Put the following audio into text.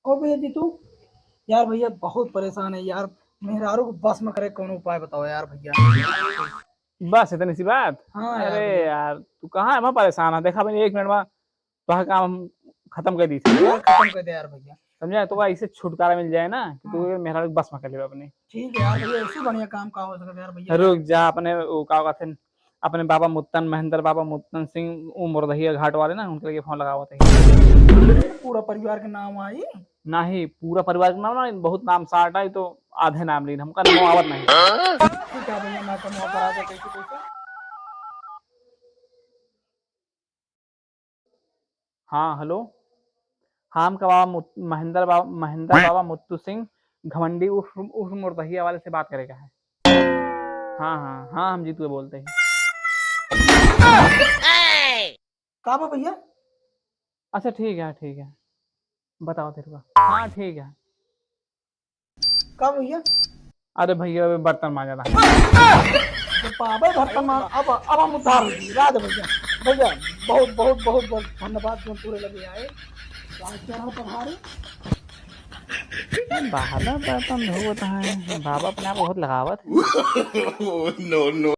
ओ भैया जी तू यार भैया बहुत परेशान है यार। मेहरारू को बस में करे कौन उपाय बताओ यार भैया। बस इतनी सी बात। हाँ अरे यार भैया। यार तू कहाँ है, मैं परेशान है। देखा मैंने 1 मिनट में तो काम हम खत्म कर दी थी। यार खत्म कर दे यार भैया। समझा, तो इससे छुटकारा मिल जाए ना कि तू हाँ मेहरारू को बस में कर ले अपनी। ठीक है यार भैया, ऐसे बढ़िया काम का हो सकता है यार भैया यार। रुक जा, अपने वो का थे, अपने बाबा मुत्तन महेंद्र बाबा मुत्तन सिंह मुरदहिया घाट वाले ना, उनके लिए फोन लगा हुआ था। पूरा परिवार के नाम आई। ना ही पूरा परिवार का नाम ना, बहुत नाम साठ आई तो आधे नाम ली हमका नाम आवत नहीं। ठीक है भैया, मैं तो मुँह करा दे कैसे कैसे। हाँ हेलो। हाँ, हम का बाबा महेंद्र बाबा मुत्तु सिंह घमंडी उर्फ मुरदहिया वाले से बात करेगा है। हाँ हाँ हाँ, हम जीतू बोलते हैं। कहाँ पे भैया? अच्छा ठीक है ठीक है, बताओ तेरे को। हाँ ठीक है। कहाँ भैया? अरे भैया अभी बर्तन मांजा था। तो पापा बर्तन मान अब हम उधार होगी रात भैया। भैया बहुत बहुत बहुत बहुत धन्यवाद जो पूरे लगे आए। चढ़ो पधारे। बाबा बर्तन धोता है, बाबा अपने आप को बहुत लगावत है। No, no.